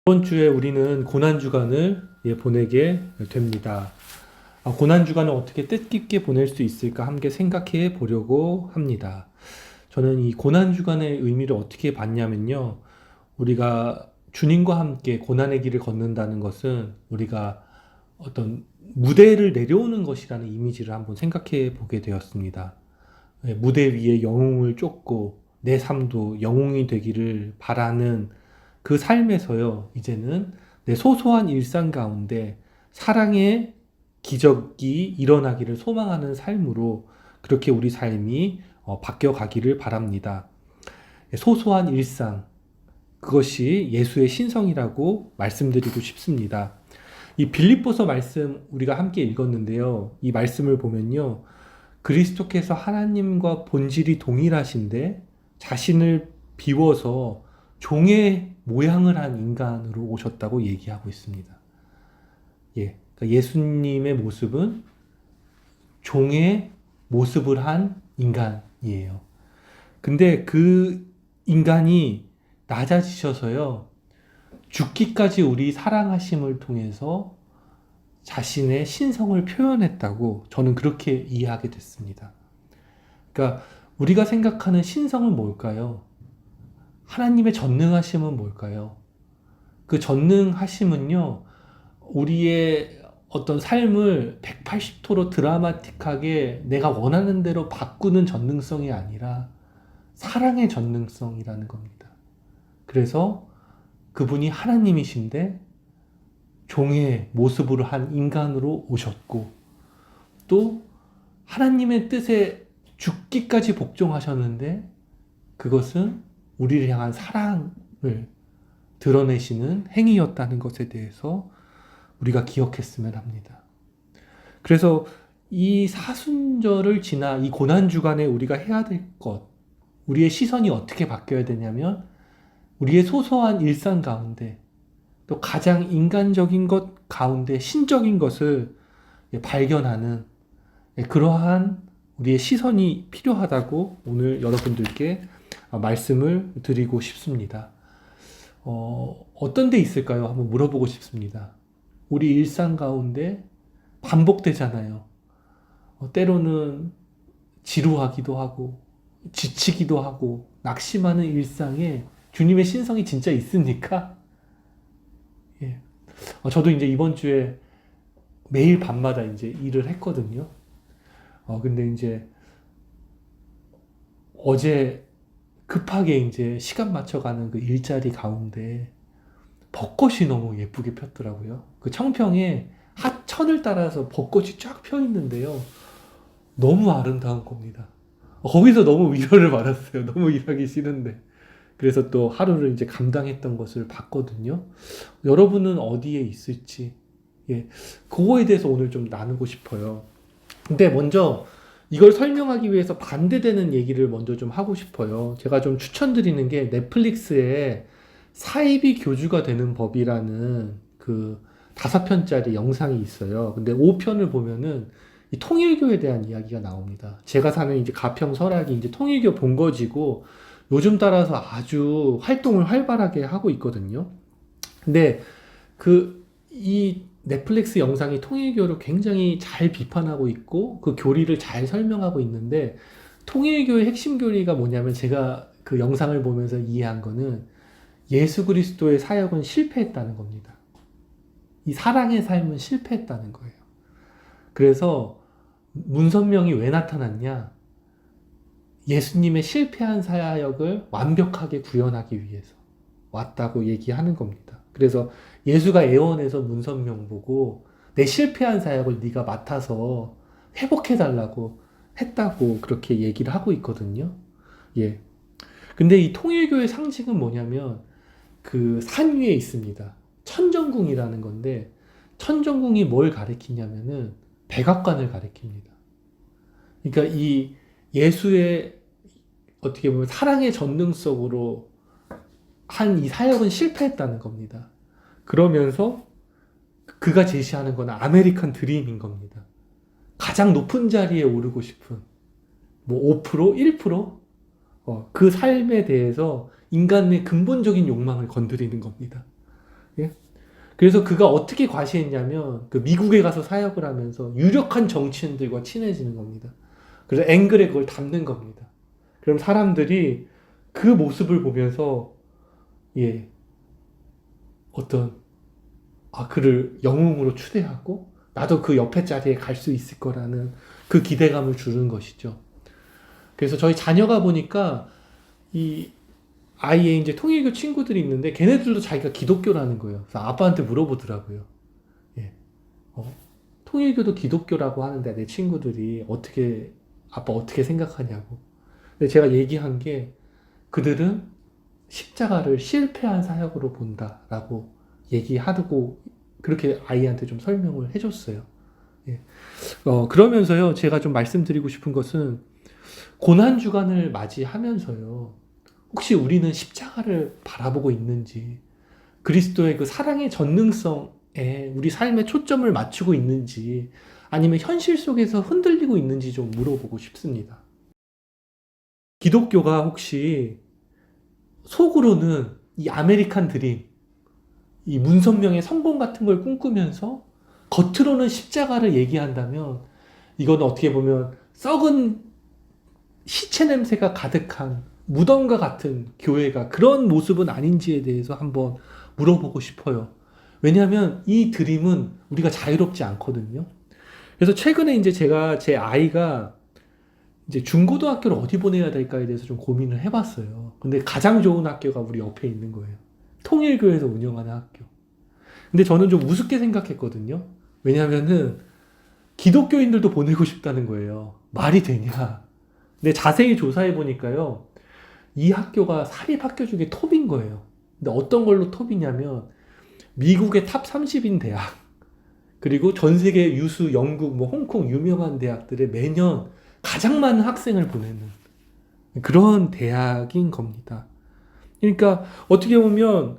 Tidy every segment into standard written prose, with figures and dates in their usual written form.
이번 주에 우리는 고난주간을 보내게 됩니다. 고난주간을 어떻게 뜻깊게 보낼 수 있을까 함께 생각해 보려고 합니다. 저는 이 고난주간의 의미를 어떻게 봤냐면요. 우리가 주님과 함께 고난의 길을 걷는다는 것은 우리가 어떤 무대를 내려오는 것이라는 이미지를 한번 생각해 보게 되었습니다. 무대 위에 영웅을 쫓고 내 삶도 영웅이 되기를 바라는 그 삶에서요, 이제는 내 소소한 일상 가운데 사랑의 기적이 일어나기를 소망하는 삶으로 그렇게 우리 삶이 바뀌어 가기를 바랍니다. 소소한 일상, 그것이 예수의 신성이라고 말씀드리고 싶습니다. 이 빌립보서 말씀 우리가 함께 읽었는데요. 이 말씀을 보면요. 그리스도께서 하나님과 본질이 동일하신데 자신을 비워서 종의 모양을 한 인간으로 오셨다고 얘기하고 있습니다. 그러니까 예수님의 모습은 종의 모습을 한 인간이에요. 근데 그 인간이 낮아지셔서요, 죽기까지 우리 사랑하심을 통해서 자신의 신성을 표현했다고 저는 그렇게 이해하게 됐습니다. 그러니까 우리가 생각하는 신성은 뭘까요? 하나님의 전능하심은 뭘까요? 그 전능하심은요, 우리의 어떤 삶을 180도로 드라마틱하게 내가 원하는 대로 바꾸는 전능성이 아니라 사랑의 전능성이라는 겁니다. 그래서 그분이 하나님이신데 종의 모습으로 한 인간으로 오셨고, 또 하나님의 뜻에 죽기까지 복종하셨는데 그것은 우리를 향한 사랑을 드러내시는 행위였다는 것에 대해서 우리가 기억했으면 합니다. 그래서 이 사순절을 지나 이 고난주간에 우리가 해야 될 것, 우리의 시선이 어떻게 바뀌어야 되냐면 우리의 소소한 일상 가운데 또 가장 인간적인 것 가운데 신적인 것을 발견하는 그러한 우리의 시선이 필요하다고 오늘 여러분들께 말씀을 드리고 싶습니다. 어떤 데 있을까요? 한번 물어보고 싶습니다. 우리 일상 가운데 반복되잖아요. 때로는 지루하기도 하고 지치기도 하고 낙심하는 일상에 주님의 신성이 진짜 있습니까? 예. 저도 이제 이번 주에 매일 밤마다 이제 일을 했거든요. 근데 이제 어제 급하게 이제 시간 맞춰가는 그 일자리 가운데 벚꽃이 너무 예쁘게 폈더라고요. 그 청평에 하천을 따라서 벚꽃이 쫙 펴 있는데요. 너무 아름다운 겁니다. 거기서 너무 위로를 받았어요. 너무 일하기 싫은데. 그래서 또 하루를 이제 감당했던 것을 봤거든요. 여러분은 어디에 있을지, 그거에 대해서 오늘 좀 나누고 싶어요. 근데 먼저 이걸 설명하기 위해서 반대되는 얘기를 먼저 좀 하고 싶어요. 제가 좀 추천드리는 게 넷플릭스에 사이비 교주가 되는 법이라는 그 5편짜리 영상이 있어요. 근데 5편을 보면은 이 통일교에 대한 이야기가 나옵니다. 제가 사는 이제 가평 설악이 이제 통일교 본거지고 요즘 따라서 아주 활동을 활발하게 하고 있거든요. 근데 이 넷플릭스 영상이 통일교를 굉장히 잘 비판하고 있고 그 교리를 잘 설명하고 있는데, 통일교의 핵심 교리가 뭐냐면 제가 그 영상을 보면서 이해한 거는 예수 그리스도의 사역은 실패했다는 겁니다. 이 사랑의 삶은 실패했다는 거예요. 그래서 문선명이 왜 나타났냐? 예수님의 실패한 사역을 완벽하게 구현하기 위해서 왔다고 얘기하는 겁니다. 그래서 예수가 애원해서 문선명 보고 내 실패한 사역을 네가 맡아서 회복해달라고 했다고 그렇게 얘기를 하고 있거든요. 근데 이 통일교의 상징은 뭐냐면 그 산 위에 있습니다. 천정궁이라는 건데, 천정궁이 뭘 가리키냐면은 백악관을 가리킵니다. 그러니까 이 예수의 어떻게 보면 사랑의 전능성으로 한 이 사역은 실패했다는 겁니다. 그러면서 그가 제시하는 건 아메리칸 드림인 겁니다. 가장 높은 자리에 오르고 싶은 뭐 5%, 1%? 그 삶에 대해서 인간의 근본적인 욕망을 건드리는 겁니다. 예? 그래서 그가 어떻게 과시했냐면 그 미국에 가서 사역을 하면서 유력한 정치인들과 친해지는 겁니다. 그래서 앵글에 그걸 담는 겁니다. 그럼 사람들이 그 모습을 보면서 예, 어떤 그를 영웅으로 추대하고 나도 그 옆에 자리에 갈 수 있을 거라는 그 기대감을 주는 것이죠. 그래서 저희 자녀가 보니까 이 아이의 이제 통일교 친구들이 있는데 걔네들도 자기가 기독교라는 거예요. 그래서 아빠한테 물어보더라고요. 예. 통일교도 기독교라고 하는데 내 친구들이 아빠 어떻게 생각하냐고. 근데 제가 얘기한 게 그들은 십자가를 실패한 사역으로 본다라고 얘기하고 그렇게 아이한테 좀 설명을 해줬어요. 예. 그러면서요, 제가 좀 말씀드리고 싶은 것은 고난주간을 맞이하면서요, 혹시 우리는 십자가를 바라보고 있는지, 그리스도의 그 사랑의 전능성에 우리 삶의 초점을 맞추고 있는지, 아니면 현실 속에서 흔들리고 있는지 좀 물어보고 싶습니다. 기독교가 혹시 속으로는 이 아메리칸 드림, 이 문선명의 성공 같은 걸 꿈꾸면서 겉으로는 십자가를 얘기한다면 이건 어떻게 보면 썩은 시체 냄새가 가득한 무덤과 같은 교회가 그런 모습은 아닌지에 대해서 한번 물어보고 싶어요. 왜냐하면 이 드림은 우리가 자유롭지 않거든요. 그래서 최근에 이제 제가 제 아이가 이제 중고등학교를 어디 보내야 될까에 대해서 좀 고민을 해봤어요. 근데 가장 좋은 학교가 우리 옆에 있는 거예요. 통일교에서 운영하는 학교. 근데 저는 좀 우습게 생각했거든요. 왜냐하면은 기독교인들도 보내고 싶다는 거예요. 말이 되냐. 근데 자세히 조사해 보니까요. 이 학교가 사립학교 중에 톱인 거예요. 근데 어떤 걸로 톱이냐면 미국의 탑 30인 대학, 그리고 전 세계 유수 영국, 홍콩 유명한 대학들에 매년 가장 많은 학생을 보내는 그런 대학인 겁니다. 그러니까 어떻게 보면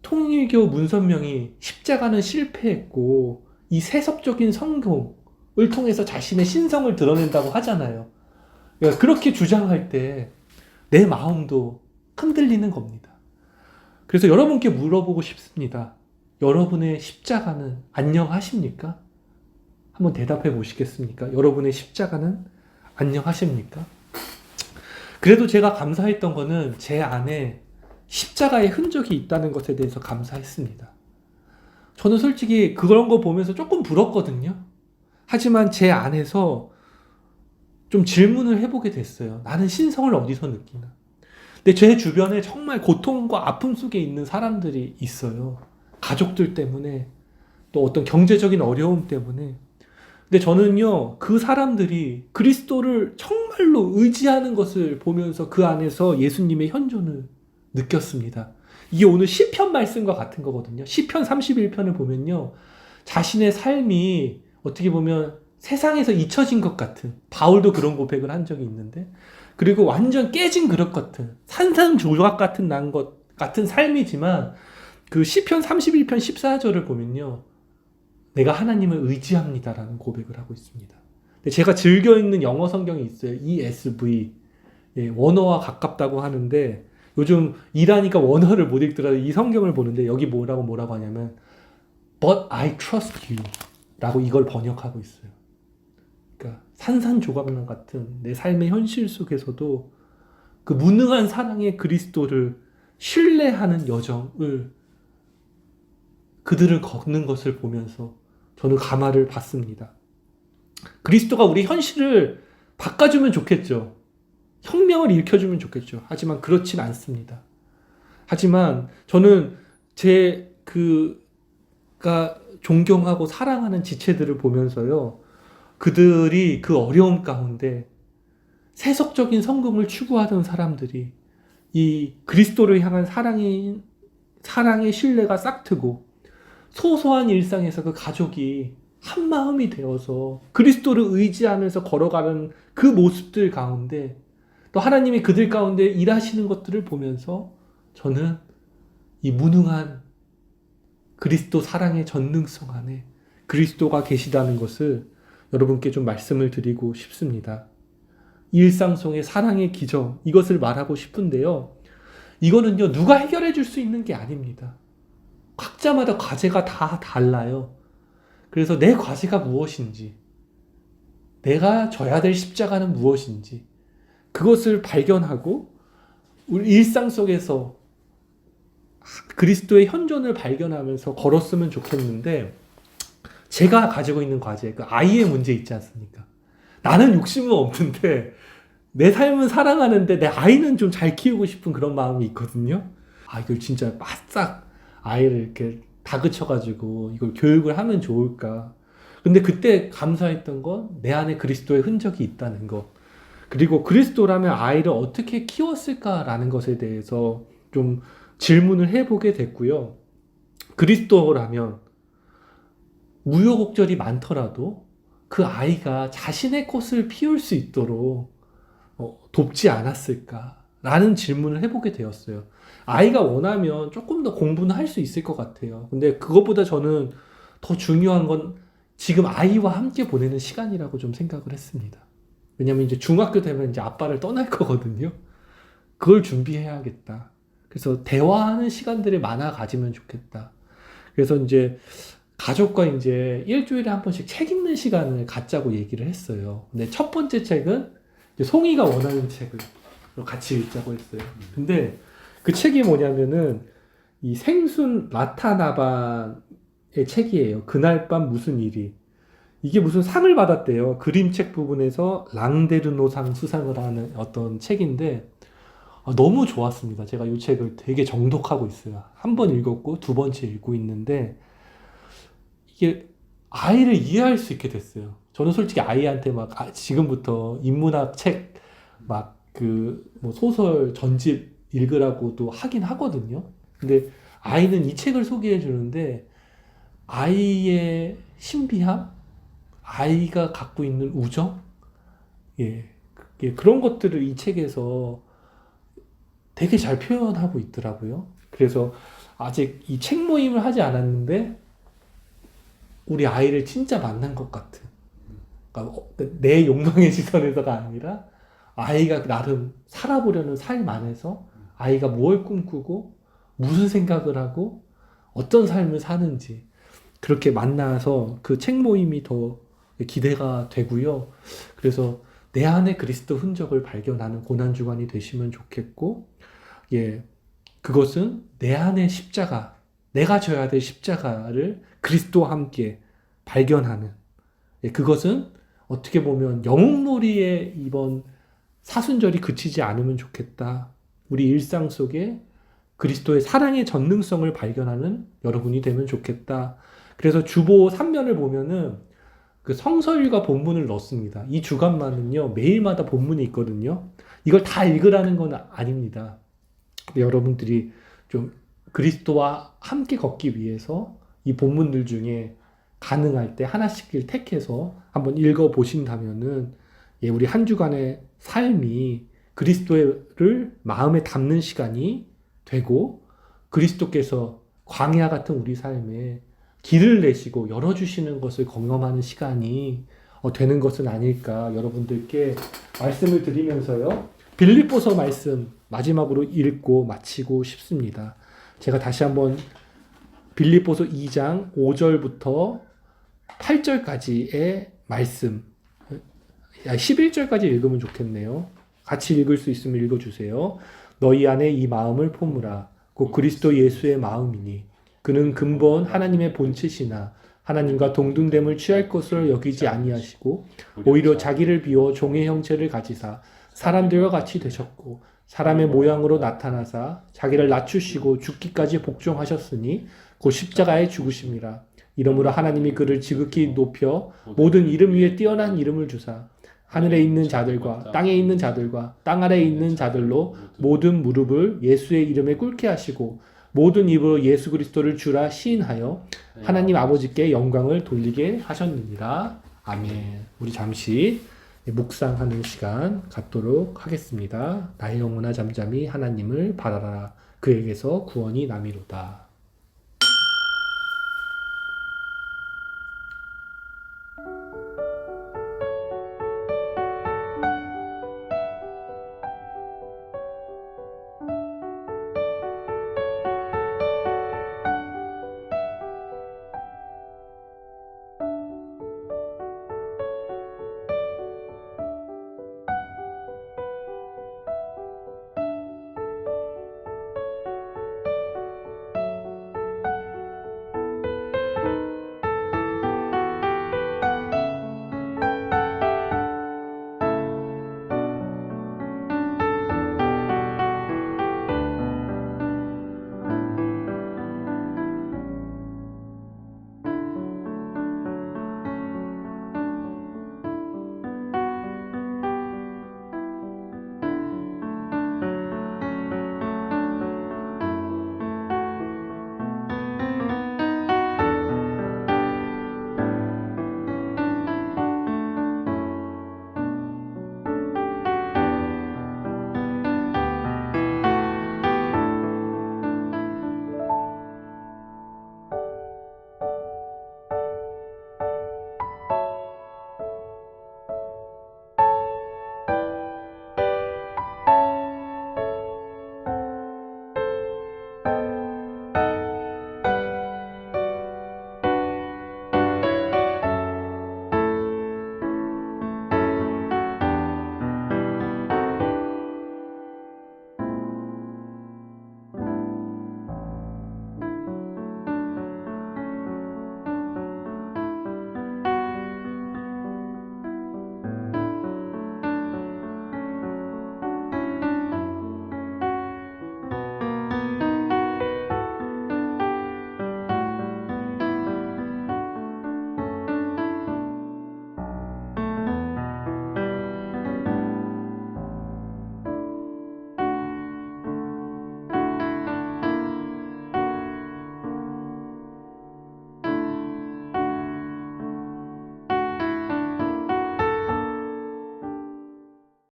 통일교 문선명이 십자가는 실패했고 이 세속적인 성공을 통해서 자신의 신성을 드러낸다고 하잖아요. 그러니까 그렇게 주장할 때 내 마음도 흔들리는 겁니다. 그래서 여러분께 물어보고 싶습니다. 여러분의 십자가는 안녕하십니까? 한번 대답해 보시겠습니까? 여러분의 십자가는 안녕하십니까? 그래도 제가 감사했던 거는 제 안에 십자가의 흔적이 있다는 것에 대해서 감사했습니다. 저는 솔직히 그런 거 보면서 조금 부럽거든요. 하지만 제 안에서 좀 질문을 해보게 됐어요. 나는 신성을 어디서 느끼나? 근데 제 주변에 정말 고통과 아픔 속에 있는 사람들이 있어요. 가족들 때문에, 또 어떤 경제적인 어려움 때문에. 근데 저는요, 그 사람들이 그리스도를 정말로 의지하는 것을 보면서 그 안에서 예수님의 현존을 느꼈습니다. 이게 오늘 시편 말씀과 같은 거거든요. 시편 31편을 보면요, 자신의 삶이 어떻게 보면 세상에서 잊혀진 것 같은, 바울도 그런 고백을 한 적이 있는데, 그리고 완전 깨진 그릇 같은, 산산조각 같은 난 것 같은 삶이지만 그 시편 31편 14절을 보면요, 내가 하나님을 의지합니다라는 고백을 하고 있습니다. 근데 제가 즐겨 읽는 영어 성경이 있어요. ESV, 원어와 가깝다고 하는데 요즘 일하니까 원어를 못 읽더라도 이 성경을 보는데 여기 뭐라고 하냐면 But I trust you 라고 이걸 번역하고 있어요. 그러니까 산산조각난 같은 내 삶의 현실 속에서도 그 무능한 사랑의 그리스도를 신뢰하는 여정을 그들을 걷는 것을 보면서 저는 감화를 받습니다. 그리스도가 우리 현실을 바꿔주면 좋겠죠. 혁명을 일으켜주면 좋겠죠. 하지만 그렇진 않습니다. 하지만 저는 그가 존경하고 사랑하는 지체들을 보면서요, 그들이 그 어려움 가운데 세속적인 성공을 추구하던 사람들이 이 그리스도를 향한 사랑의 신뢰가 싹트고 소소한 일상에서 그 가족이 한 마음이 되어서 그리스도를 의지하면서 걸어가는 그 모습들 가운데 또 하나님이 그들 가운데 일하시는 것들을 보면서 저는 이 무능한 그리스도 사랑의 전능성 안에 그리스도가 계시다는 것을 여러분께 좀 말씀을 드리고 싶습니다. 일상 속의 사랑의 기적, 이것을 말하고 싶은데요. 이거는요, 누가 해결해 줄 수 있는 게 아닙니다. 각자마다 과제가 다 달라요. 그래서 내 과제가 무엇인지, 내가 져야 될 십자가는 무엇인지, 그것을 발견하고 우리 일상 속에서 그리스도의 현존을 발견하면서 걸었으면 좋겠는데, 제가 가지고 있는 과제, 그 아이의 문제 있지 않습니까? 나는 욕심은 없는데 내 삶은 사랑하는데 내 아이는 좀 잘 키우고 싶은 그런 마음이 있거든요. 이걸 진짜 바싹 아이를 이렇게 다그쳐가지고 이걸 교육을 하면 좋을까. 근데 그때 감사했던 건 내 안에 그리스도의 흔적이 있다는 것. 그리고 그리스도라면 아이를 어떻게 키웠을까라는 것에 대해서 좀 질문을 해보게 됐고요. 그리스도라면 우여곡절이 많더라도 그 아이가 자신의 꽃을 피울 수 있도록 돕지 않았을까라는 질문을 해보게 되었어요. 아이가 원하면 조금 더 공부는 할 수 있을 것 같아요. 근데 그것보다 저는 더 중요한 건 지금 아이와 함께 보내는 시간이라고 좀 생각을 했습니다. 왜냐면 이제 중학교 되면 이제 아빠를 떠날 거거든요. 그걸 준비해야겠다. 그래서 대화하는 시간들이 많아 가지면 좋겠다. 그래서 이제 가족과 이제 일주일에 한 번씩 책 읽는 시간을 갖자고 얘기를 했어요. 근데 첫 번째 책은 이제 송이가 원하는 책을 같이 읽자고 했어요. 근데 그 책이 뭐냐면은 이 생순 라타나반의 책이에요. 그날 밤 무슨 일이. 이게 무슨 상을 받았대요. 그림책 부분에서 랑데르노상 수상을 하는 어떤 책인데 너무 좋았습니다. 제가 이 책을 되게 정독하고 있어요. 한 번 읽었고 두 번째 읽고 있는데 이게 아이를 이해할 수 있게 됐어요. 저는 솔직히 아이한테 막 지금부터 인문학 책 막 그 뭐 소설 전집 읽으라고도 하긴 하거든요. 근데 아이는 이 책을 소개해 주는데 아이의 신비함, 아이가 갖고 있는 우정, 그런 것들을 이 책에서 되게 잘 표현하고 있더라고요. 그래서 아직 이 책 모임을 하지 않았는데 우리 아이를 진짜 만난 것 같은. 그러니까 내 욕망의 시선에서가 아니라 아이가 나름 살아보려는 삶 안에서 아이가 뭘 꿈꾸고 무슨 생각을 하고 어떤 삶을 사는지 그렇게 만나서 그 책 모임이 더 기대가 되고요. 그래서 내 안에 그리스도 흔적을 발견하는 고난주간이 되시면 좋겠고, 그것은 내 안의 십자가, 내가 져야 될 십자가를 그리스도와 함께 발견하는, 그것은 어떻게 보면 영웅놀이에 이번 사순절이 그치지 않으면 좋겠다. 우리 일상 속에 그리스도의 사랑의 전능성을 발견하는 여러분이 되면 좋겠다. 그래서 주보 3면을 보면은 그 성서일과 본문을 넣습니다. 이 주간만은요, 매일마다 본문이 있거든요. 이걸 다 읽으라는 건 아닙니다. 여러분들이 좀 그리스도와 함께 걷기 위해서 이 본문들 중에 가능할 때 하나씩 택해서 한번 읽어보신다면은, 우리 한 주간의 삶이 그리스도를 마음에 담는 시간이 되고, 그리스도께서 광야 같은 우리 삶에 길을 내시고 열어주시는 것을 경험하는 시간이 되는 것은 아닐까 여러분들께 말씀을 드리면서요. 빌립보서 말씀 마지막으로 읽고 마치고 싶습니다. 제가 다시 한번 빌립보서 2장 5절부터 8절까지의 말씀, 11절까지 읽으면 좋겠네요. 같이 읽을 수 있으면 읽어주세요. 너희 안에 이 마음을 품으라. 곧 그리스도 예수의 마음이니 그는 근본 하나님의 본체시나 하나님과 동등됨을 취할 것으로 여기지 아니하시고 오히려 자기를 비워 종의 형체를 가지사 사람들과 같이 되셨고 사람의 모양으로 나타나사 자기를 낮추시고 죽기까지 복종하셨으니 곧 십자가에 죽으심이라. 이러므로 하나님이 그를 지극히 높여 모든 이름 위에 뛰어난 이름을 주사 하늘에 있는 자들과 땅에 있는 자들과 땅 아래에 있는 자들로 모든 무릎을 예수의 이름에 꿇게 하시고 모든 입으로 예수 그리스도를 주라 시인하여 하나님 아버지께 영광을 돌리게 하셨느니라. 아멘. 우리 잠시 묵상하는 시간 갖도록 하겠습니다. 나의 영혼아 잠잠히 하나님을 바라라. 그에게서 구원이 남이로다.